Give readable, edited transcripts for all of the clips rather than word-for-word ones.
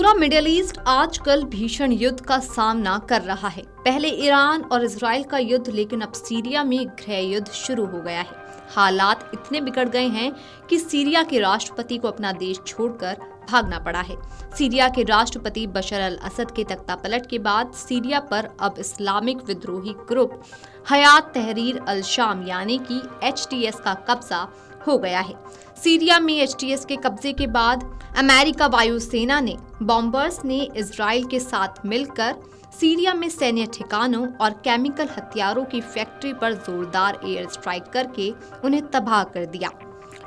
पूरा middle east आजकल भीषण युद्ध का सामना कर रहा है। पहले ईरान और इजराइल का युद्ध, लेकिन अब सीरिया में गृह युद्ध शुरू हो गया है। हालात इतने बिगड़ गए हैं कि सीरिया के राष्ट्रपति को अपना देश छोड़कर भागना पड़ा है। सीरिया के राष्ट्रपति बशर अल असद के तख्तापलट के बाद सीरिया पर अब इस्लामिक विद्रोही ग्रुप हयात तहरीर अल शाम यानी कि HTS का कब्जा हो गया है। सीरिया में HTS के कब्जे के बाद अमेरिका वायुसेना ने बॉम्बर्स ने इजराइल के साथ मिलकर सीरिया में सैन्य ठिकानों और केमिकल हथियारों की फैक्ट्री पर जोरदार एयर स्ट्राइक करके उन्हें तबाह कर दिया।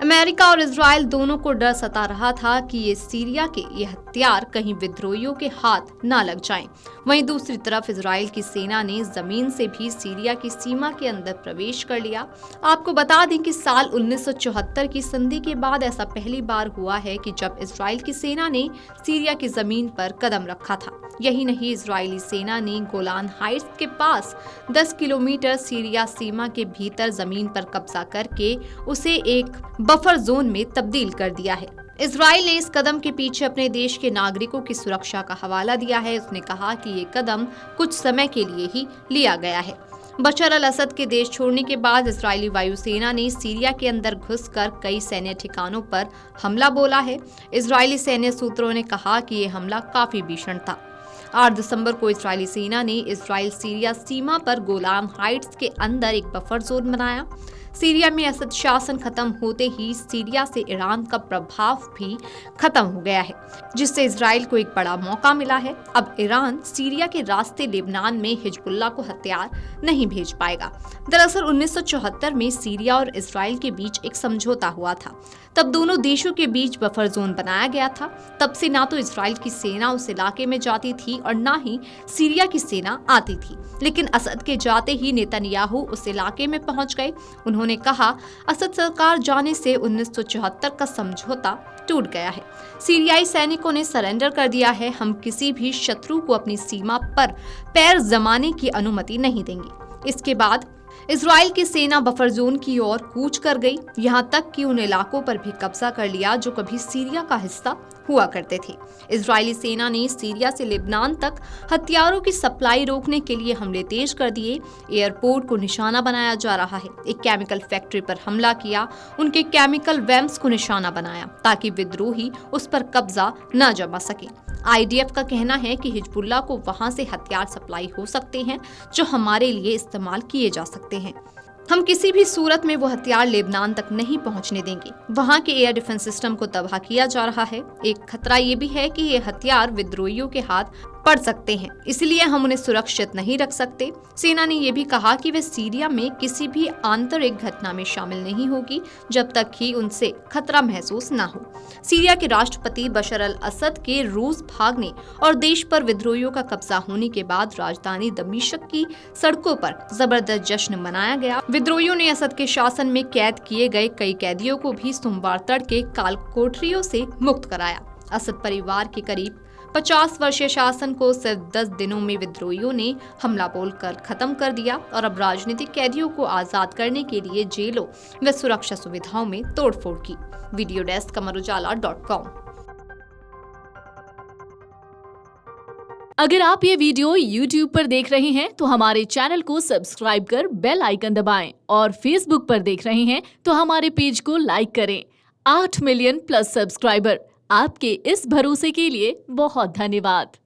अमेरिका और इजराइल दोनों को डर सता रहा था कि ये सीरिया के ये हथियार कहीं विद्रोहियों के हाथ ना लग जाएं। वहीं दूसरी तरफ इजराइल की सेना ने जमीन से भी सीरिया की सीमा के अंदर प्रवेश कर लिया। आपको बता दें कि साल 1974 की संधि के बाद ऐसा पहली बार हुआ है कि जब इजराइल की सेना ने सीरिया की जमीन पर कदम रखा था। यही नहीं, इजरायली सेना ने गोलान हाइट्स के पास 10 किलोमीटर सीरिया सीमा के भीतर जमीन पर कब्जा करके उसे एक बफर जोन में तब्दील कर दिया है। इजराइल ने इस कदम के पीछे अपने देश के नागरिकों की सुरक्षा का हवाला दिया है। उसने कहा कि ये कदम कुछ समय के लिए ही लिया गया है। बशर अल असद के देश छोड़ने के बाद इजरायली वायुसेना ने सीरिया के अंदर घुसकर कई सैन्य ठिकानों पर हमला बोला है। इजरायली सैन्य सूत्रों ने कहा कि ये हमला काफी भीषण था। 8 दिसंबर को इजरायली सेना ने इजराइल सीरिया सीमा पर गोलान हाइट्स के अंदर एक बफर जोन बनाया। सीरिया में असद शासन खत्म होते ही सीरिया से ईरान का प्रभाव भी खत्म हो गया है, जिससे इजराइल को एक बड़ा मौका मिला है। अब ईरान सीरिया के रास्ते लेबनान में हिजबुल्लाह को हथियार नहीं भेज पाएगा। दरअसल 1974 में सीरिया और इजराइल के बीच एक समझौता हुआ था। तब दोनों देशों के बीच बफर जोन बनाया गया था। तब से ना तो इजराइल की सेना उस इलाके में जाती थी और ना ही सीरिया की सेना आती थी। लेकिन असद के जाते ही नेतन्याहू उस इलाके में पहुंच गए। उन्होंने कहा, असद सरकार जाने से 1974 का समझौता टूट गया है। सीरियाई सैनिकों ने सरेंडर कर दिया है। हम किसी भी शत्रु को अपनी सीमा पर पैर जमाने की अनुमति नहीं देंगे। इसके बाद इजराइल की सेना बफर जोन की ओर कूच कर गई, यहाँ तक कि उन इलाकों पर भी कब्जा कर लिया जो कभी सीरिया का हिस्सा हुआ करते थे। इजरायली सेना ने सीरिया से लेबनान तक हथियारों की सप्लाई रोकने के लिए हमले तेज कर दिए। एयरपोर्ट को निशाना बनाया जा रहा है। एक केमिकल फैक्ट्री पर हमला किया, उनके केमिकल वैम्स को निशाना बनाया ताकि विद्रोही उस पर कब्जा न जमा सके। IDF का कहना है कि हिजबुल्लाह को वहां से हथियार सप्लाई हो सकते हैं जो हमारे लिए इस्तेमाल किए जा सकते हैं। हम किसी भी सूरत में वो हथियार लेबनान तक नहीं पहुंचने देंगे। वहां के एयर डिफेंस सिस्टम को तबाह किया जा रहा है। एक खतरा ये भी है कि ये हथियार विद्रोहियों के हाथ पड़ सकते हैं, इसलिए हम उन्हें सुरक्षित नहीं रख सकते। सेना ने यह भी कहा कि वे सीरिया में किसी भी आंतरिक घटना में शामिल नहीं होगी जब तक कि उनसे खतरा महसूस न हो। सीरिया के राष्ट्रपति बशर अल असद के रूस भागने और देश पर विद्रोहियों का कब्जा होने के बाद राजधानी दमिश्क की सड़कों पर जबरदस्त जश्न मनाया गया। विद्रोहियों ने असद के शासन में कैद किए गए कई कैदियों को भी सोमवार तड़के काल कोठरियों से मुक्त कराया। असद परिवार के करीब 50 वर्षीय शासन को सिर्फ 10 दिनों में विद्रोहियों ने हमला बोलकर खत्म कर दिया और अब राजनीतिक कैदियों को आजाद करने के लिए जेलों व सुरक्षा सुविधाओं में तोड़फोड़ की। Video desk amarujala.com। अगर आप ये वीडियो YouTube पर देख रहे हैं तो हमारे चैनल को सब्सक्राइब कर बेल आइकन दबाएं और Facebook पर देख रहे हैं तो हमारे पेज को लाइक करें। 8 मिलियन प्लस सब्सक्राइबर, आपके इस भरोसे के लिए बहुत धन्यवाद।